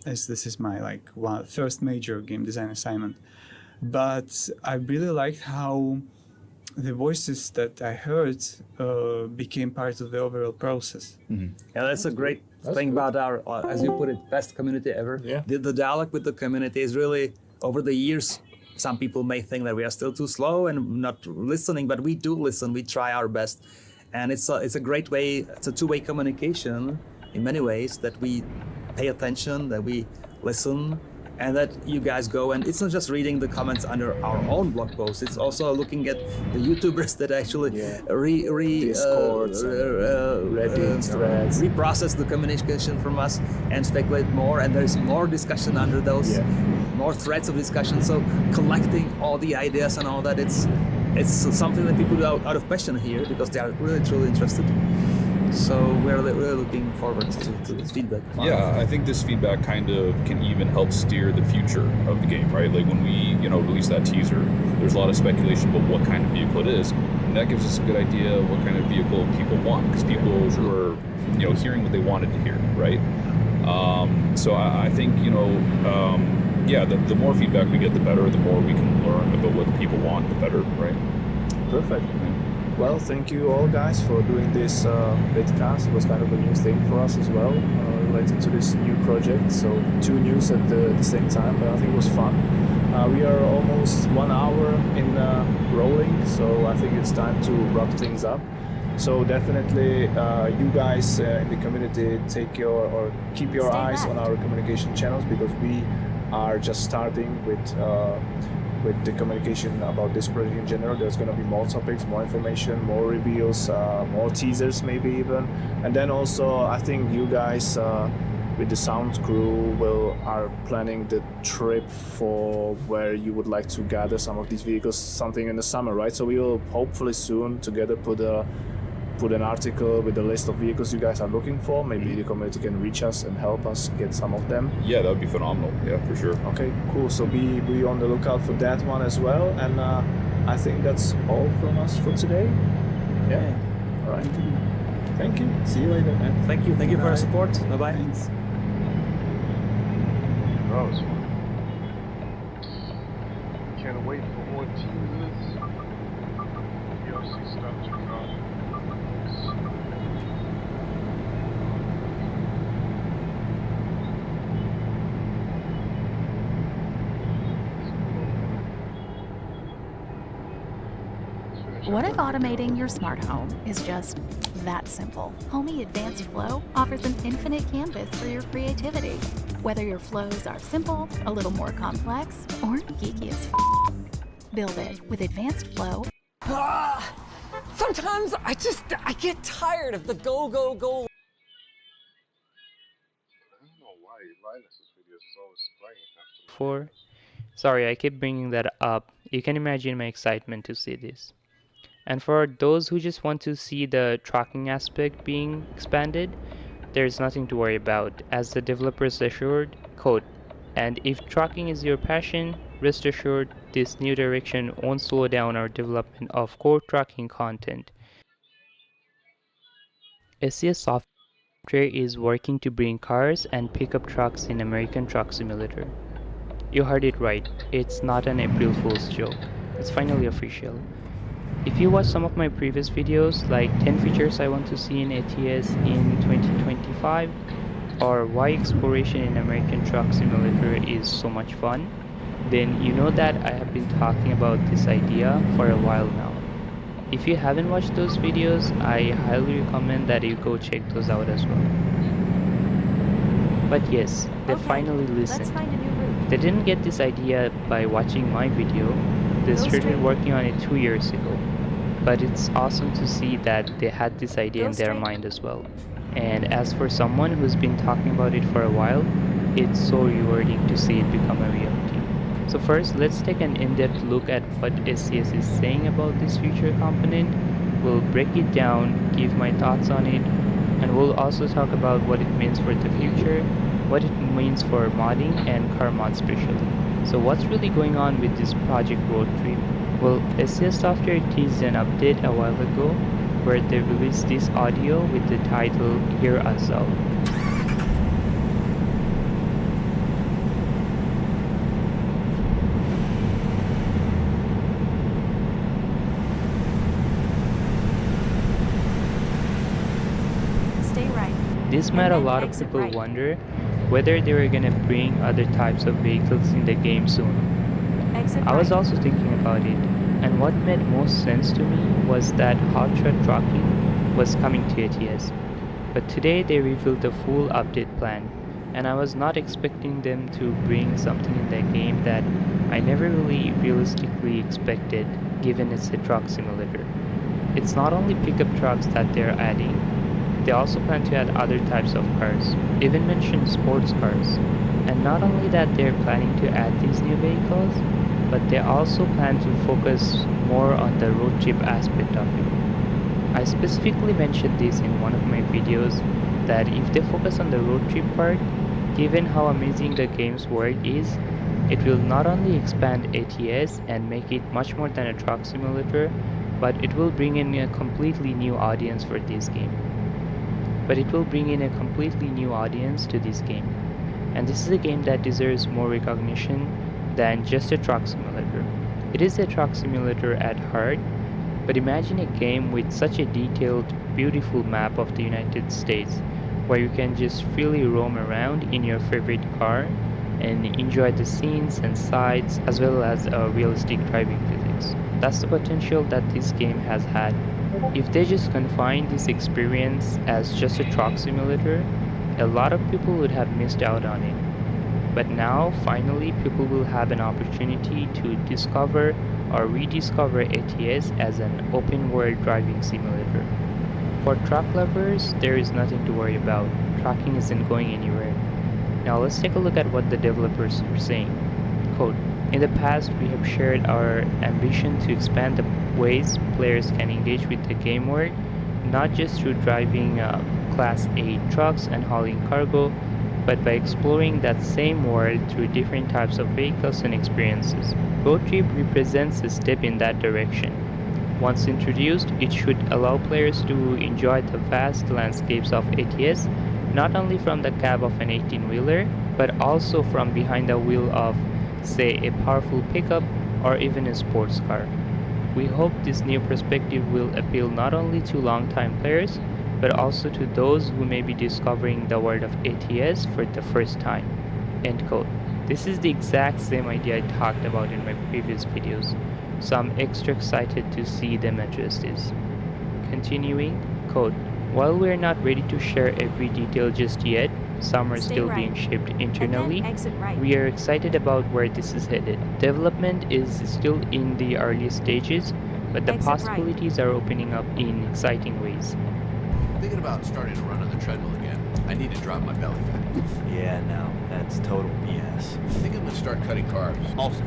as this is my first major game design assignment. But I really liked how the voices that I heard became part of the overall process. Yeah, that's a great thing about our, as you put it, best community ever. Yeah. The dialogue with the community is really, over the years, some people may think that we are still too slow and not listening, but we do listen, we try our best. And it's a great way, it's a two-way communication in many ways, that we pay attention, that we listen, and that you guys go, and it's not just reading the comments under our own blog posts, it's also looking at the YouTubers that actually Discords, Reddit threads, reprocess the communication from us and speculate more, and there's more discussion under those, more threads of discussion. So collecting all the ideas and all that, it's something that people do out of passion here, because they are really truly interested. So we're really looking forward to this feedback. Yeah, I think this feedback kind of can even help steer the future of the game, right? Like when we, release that teaser, there's a lot of speculation about what kind of vehicle it is, and that gives us a good idea of what kind of vehicle people want, because people were, hearing what they wanted to hear, right? So I think, the more feedback we get, the better. The more we can learn about what the people want, the better, right? Perfect. Well, thank you all guys for doing this vidcast. It was kind of a new thing for us as well, related to this new project. So 2 news at the same time, but I think it was fun. We are almost 1 hour in rolling, so I think it's time to wrap things up. So definitely, you guys in the community keep your Stay eyes left. on our communication channels, because we are just starting with the communication about this project in general. There's going to be more topics, more information, more reveals, more teasers maybe even. And then also I think you guys with the sound crew are planning the trip for where you would like to gather some of these vehicles, something in the summer, right? So we will hopefully soon together put an article with a list of vehicles you guys are looking for. Maybe the community can reach us and help us get some of them. Yeah, that would be phenomenal. Yeah, for sure. Okay, cool. So be on the lookout for that one as well. And I think that's all from us for today. Yeah. All right. Thank you. See you later. And thank you for your support. Bye-bye. Thanks. That was fun. Can't wait for more teasers. DLC stuff to come. What if automating your smart home is just that simple? Homey Advanced Flow offers an infinite canvas for your creativity. Whether your flows are simple, a little more complex, or geeky as build it with Advanced Flow. Sometimes I get tired of the go. I don't know why Linus's videos is always playing after. For sorry, I keep bringing that up. You can imagine my excitement to see this. And for those who just want to see the tracking aspect being expanded, there's nothing to worry about, as the developers assured, quote, "And if tracking is your passion, rest assured this new direction won't slow down our development of core tracking content." SCS Software is working to bring cars and pickup trucks in American Truck Simulator. You heard it right, it's not an April Fool's joke. It's finally official. If you watch some of my previous videos, like 10 features I want to see in ATS in 2025, or why exploration in American Truck Simulator is so much fun, then you know that I have been talking about this idea for a while now. If you haven't watched those videos, I highly recommend that you go check those out as well. But yes, they Okay, finally let's listened. find a new route. They didn't get this idea by watching my video, they Go started straight. working on it 2 years ago. But it's awesome to see that they had this idea Go in their straight. mind as well. And as for someone who's been talking about it for a while, it's so rewarding to see it become a reality. So first, let's take an in-depth look at what SCS is saying about this future component. We'll break it down, give my thoughts on it, and we'll also talk about what it means for the future, what it means for modding and car mod especially. So what's really going on with this project road trip? Well, SCS Software teased an update a while ago where they released this audio with the title "Hear Us Out." This made a lot of people wonder whether they were gonna bring other types of vehicles in the game soon. I was also thinking about it, and what made most sense to me was that hot rod trucking was coming to ATS. But today they revealed the full update plan, and I was not expecting them to bring something in the game that I never really realistically expected, given it's a truck simulator. It's not only pickup trucks that they're adding, they also plan to add other types of cars, even mentioned sports cars. And not only that they're planning to add these new vehicles, but they also plan to focus more on the road trip aspect of it. I specifically mentioned this in one of my videos that if they focus on the road trip part, given how amazing the game's world is, it will not only expand ATS and make it much more than a truck simulator, but it will bring in a completely new audience for this game. To this game. And this is a game that deserves more recognition than just a truck simulator. It is a truck simulator at heart, but imagine a game with such a detailed, beautiful map of the United States where you can just freely roam around in your favorite car and enjoy the scenes and sights as well as realistic driving physics. That's the potential that this game has had. If they just confine this experience as just a truck simulator, a lot of people would have missed out on it. But now, finally, people will have an opportunity to discover or rediscover ATS as an open-world driving simulator. For truck lovers, there is nothing to worry about. Trucking isn't going anywhere. Now let's take a look at what the developers are saying. Quote, in the past, we have shared our ambition to expand the ways players can engage with the game world, not just through driving Class A trucks and hauling cargo, but by exploring that same world through different types of vehicles and experiences. Road Trip represents a step in that direction. Once introduced, it should allow players to enjoy the vast landscapes of ATS, not only from the cab of an 18-wheeler, but also from behind the wheel of, say, a powerful pickup or even a sports car. We hope this new perspective will appeal not only to long-time players, but also to those who may be discovering the world of ATS for the first time. End quote. This is the exact same idea I talked about in my previous videos, so I'm extra excited to see them address this. Continuing, quote, while we're not ready to share every detail just yet, some are still being shaped internally, we are excited about where this is headed. Development is still in the early stages, but the possibilities are opening up in exciting ways. Thinking about starting to run on the treadmill again. I need to drop my belly fat. Yeah, no, that's total BS. I think I'm gonna start cutting carbs. Also,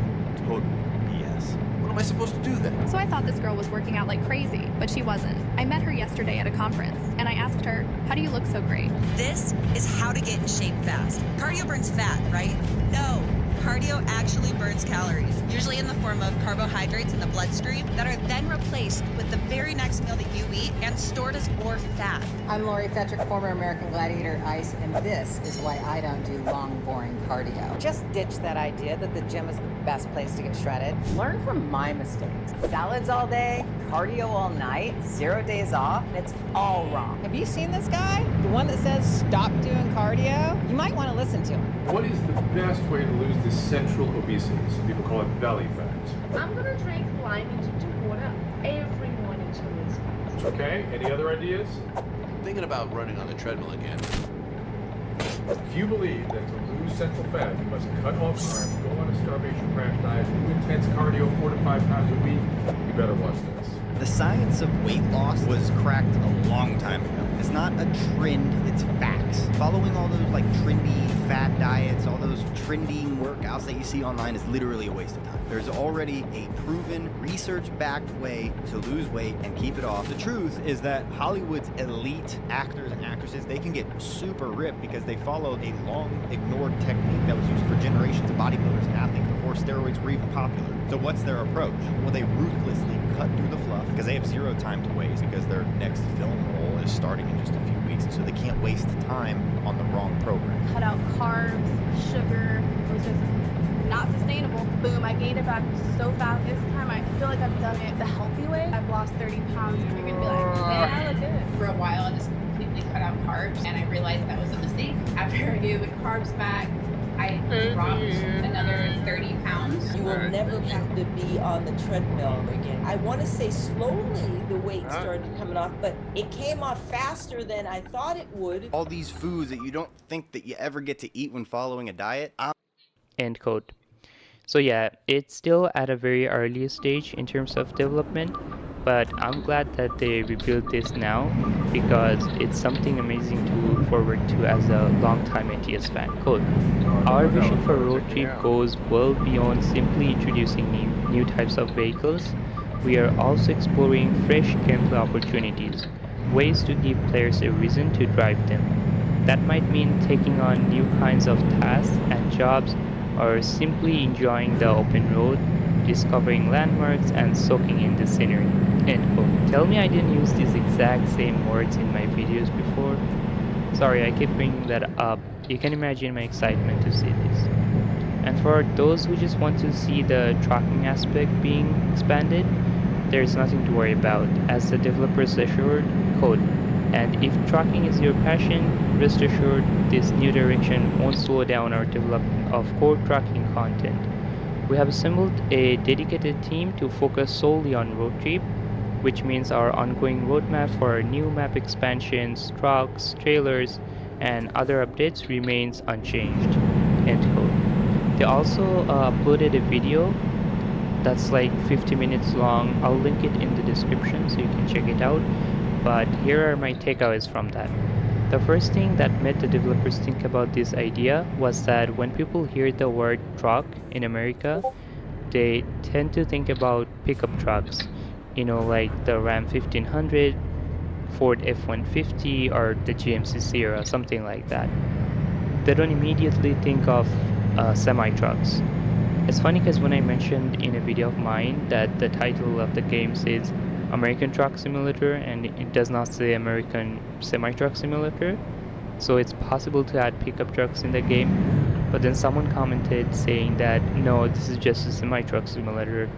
total BS. What am I supposed to do then? So I thought this girl was working out like crazy, but she wasn't. I met her yesterday at a conference, and I asked her, how do you look so great? This is how to get in shape fast. Cardio burns fat, right? No. Cardio actually burns calories, usually in the form of carbohydrates in the bloodstream that are then replaced with the very next meal that you eat and stored as more fat. I'm Lori Fetrick, former American Gladiator at Ice, and this is why I don't do long, boring cardio. Just ditch that idea that the gym is the best place to get shredded. Learn from my mistakes. Salads all day, cardio all night, 0 days off, and it's all wrong. Have you seen this guy? The one that says stop doing cardio? You might want to listen to him. What is the best way to lose this central obesity? Some people call it belly fat. I'm gonna drink lime into water every morning to lose fat. Okay, any other ideas? Thinking about running on the treadmill again. If you believe that to lose central fat, you must cut off carbs, go on a starvation crash diet, do intense cardio 4 to 5 times a week, you better watch this. The science of weight loss was cracked a long time ago. It's not a trend, it's facts. Following all those like trendy fad diets, all those trending workouts that you see online is literally a waste of time. There's already a proven, research-backed way to lose weight and keep it off. The truth is that Hollywood's elite actors and actresses, they can get super ripped because they followed a long-ignored technique that was used for generations of bodybuilders and athletes before steroids were even popular. So what's their approach? Well, they ruthlessly cut through the fluff because they have zero time to waste because their next film role is starting in just a few weeks, so they can't waste time on the wrong program. Cut out carbs, sugar. It was just not sustainable. Boom, I gained it back so fast. This time I feel like I've done it the healthy way. I've lost 30 pounds and you're gonna be like, man, I look good. For a while, I just completely cut out without carbs, and I realized that was a mistake. After I gave the carbs back, I dropped another 30 pounds. You will never have to be on the treadmill again. I want to say slowly the weight started coming off, but it came off faster than I thought it would. All these foods that you don't think that you ever get to eat when following a diet. End quote. So yeah, it's still at a very early stage in terms of development, but I'm glad that they rebuilt this now because it's something amazing to look forward to as a long-time ATS fan. Quote, our vision for Road Trip goes well beyond simply introducing new types of vehicles. We are also exploring fresh gameplay opportunities, ways to give players a reason to drive them. That might mean taking on new kinds of tasks and jobs, or simply enjoying the open road, discovering landmarks, and soaking in the scenery. End quote. Tell me I didn't use these exact same words in my videos before. Sorry, I keep bringing that up. You can imagine my excitement to see this. And for those who just want to see the tracking aspect being expanded, there's nothing to worry about, as the developers assured, quote, and if tracking is your passion, rest assured this new direction won't slow down our development of core tracking content. We have assembled a dedicated team to focus solely on Road Trip, which means our ongoing roadmap for new map expansions, trucks, trailers, and other updates remains unchanged. End quote. They also uploaded a video that's like 50 minutes long. I'll link it in the description so you can check it out. But here are my takeaways from that. The first thing that made the developers think about this idea was that when people hear the word truck in America, they tend to think about pickup trucks, you know, like the Ram 1500, Ford F-150, or the GMC Sierra, something like that. They don't immediately think of semi-trucks. It's funny because when I mentioned in a video of mine that the title of the game says American Truck Simulator and it does not say American Semi-Truck Simulator, so it's possible to add pickup trucks in the game, but then someone commented saying that no, this is just a semi-truck simulator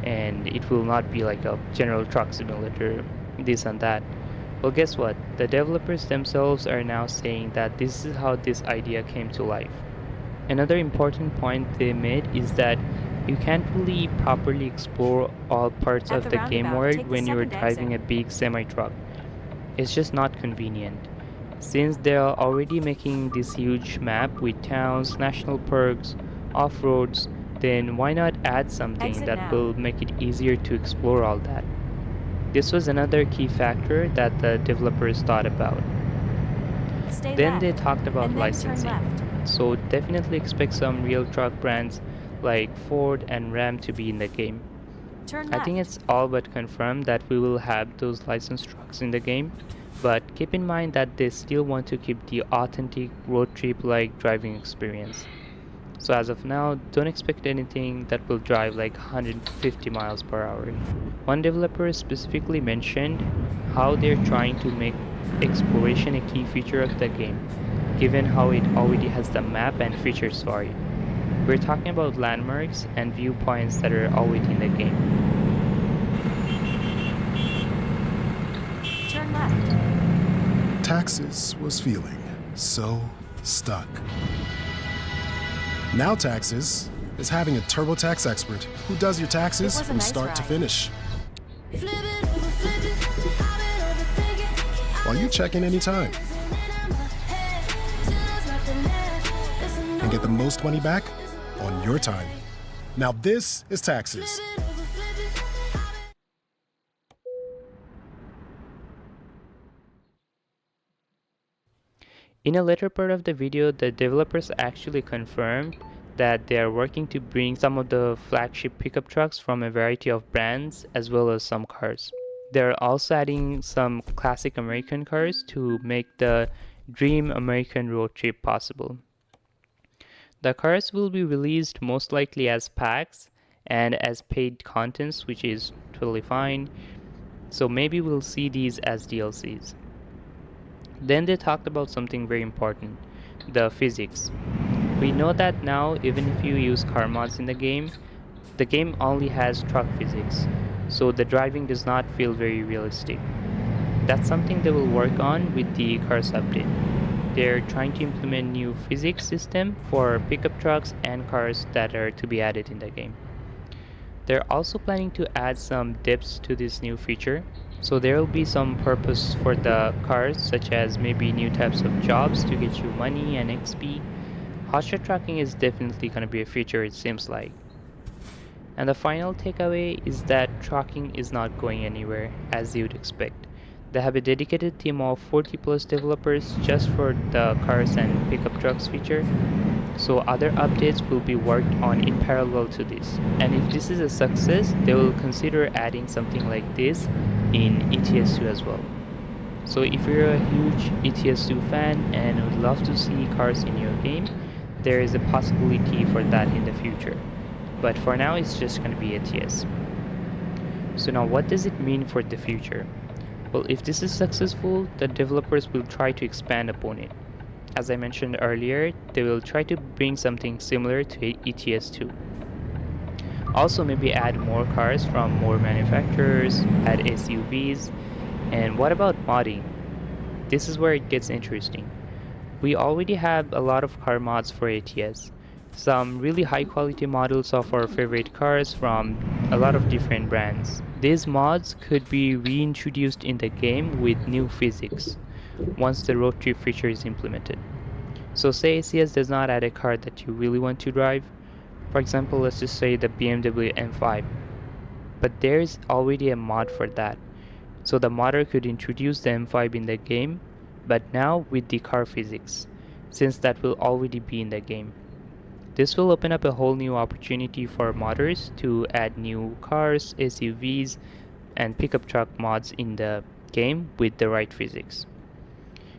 and it will not be like a general truck simulator, this and that. Well, guess what? The developers themselves are now saying that this is how this idea came to life. Another important point they made is that you can't really properly explore all parts of the game world when you're driving a big semi-truck. It's just not convenient. Since they're already making this huge map with towns, national parks, off-roads, then why not add something that will make it easier to explore all that? This was another key factor that the developers thought about. Then they talked about licensing. So definitely expect some real truck brands like Ford and Ram to be in the game. I think it's all but confirmed that we will have those licensed trucks in the game, but keep in mind that they still want to keep the authentic road trip like driving experience. So as of now, don't expect anything that will drive like 150 miles per hour. One developer specifically mentioned how they're trying to make exploration a key feature of the game, given how it already has the map and features for it. We're talking about landmarks and viewpoints that are already in the game. Turn left. Taxes was feeling so stuck. Now Taxes is having a TurboTax expert who does your taxes from start to finish. While you check in anytime and get the most money back on your time. Now this is Taxes. In a later part of the video, the developers actually confirmed that they are working to bring some of the flagship pickup trucks from a variety of brands as well as some cars. They're also adding some classic American cars to make the dream American road trip possible. The cars will be released most likely as packs and as paid contents, which is totally fine. So maybe we'll see these as DLCs. Then they talked about something very important, the physics. We know that now even if you use car mods in the game only has truck physics, so the driving does not feel very realistic. That's something they will work on with the Cars update. They're trying to implement new physics system for pickup trucks and cars that are to be added in the game. They're also planning to add some depths to this new feature, so there will be some purpose for the cars, such as maybe new types of jobs to get you money and XP. Hotshot tracking is definitely going to be a feature, it seems like. And the final takeaway is that tracking is not going anywhere, as you'd expect. They have a dedicated team of 40 plus developers just for the cars and pickup trucks feature, so other updates will be worked on in parallel to this. And if this is a success, they will consider adding something like this in ETS2 as well. So if you're a huge ETS2 fan and would love to see cars in your game, there is a possibility for that in the future. But for now, it's just going to be ETS. So now what does it mean for the future? Well, if this is successful, the developers will try to expand upon it. As I mentioned earlier, they will try to bring something similar to ETS2. Also, maybe add more cars from more manufacturers, add SUVs, and what about modding? This is where it gets interesting. We already have a lot of car mods for ATS. Some really high quality models of our favorite cars from a lot of different brands. These mods could be reintroduced in the game with new physics once the road trip feature is implemented. So say ACS does not add a car that you really want to drive, for example let's just say the BMW M5, but there is already a mod for that. So the modder could introduce the M5 in the game, but now with the car physics, since that will already be in the game. This will open up a whole new opportunity for modders to add new cars, SUVs, and pickup truck mods in the game with the right physics.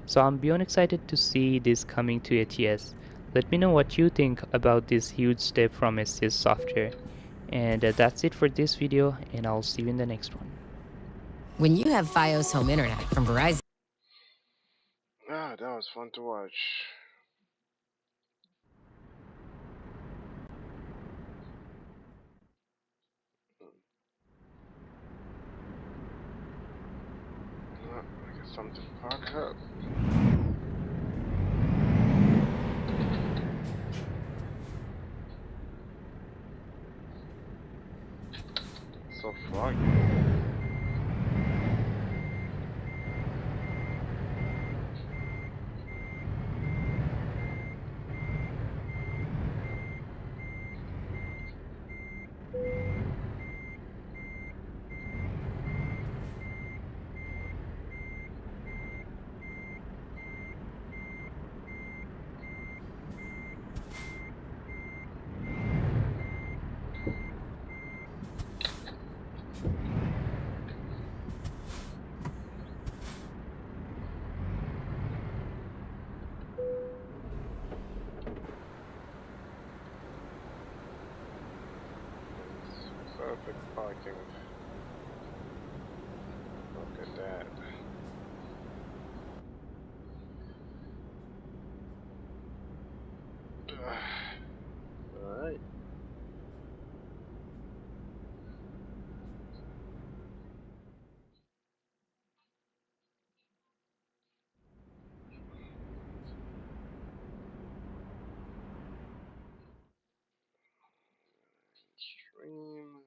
So I'm beyond excited to see this coming to ATS. Let me know what you think about this huge step from SCS software. And that's it for this video, and I'll see you in the next one. When you have Fios Home Internet from Verizon. Ah, that was fun to watch. I got something to park up. So foggy. Perfect parking. Look at that. Alright. Stream.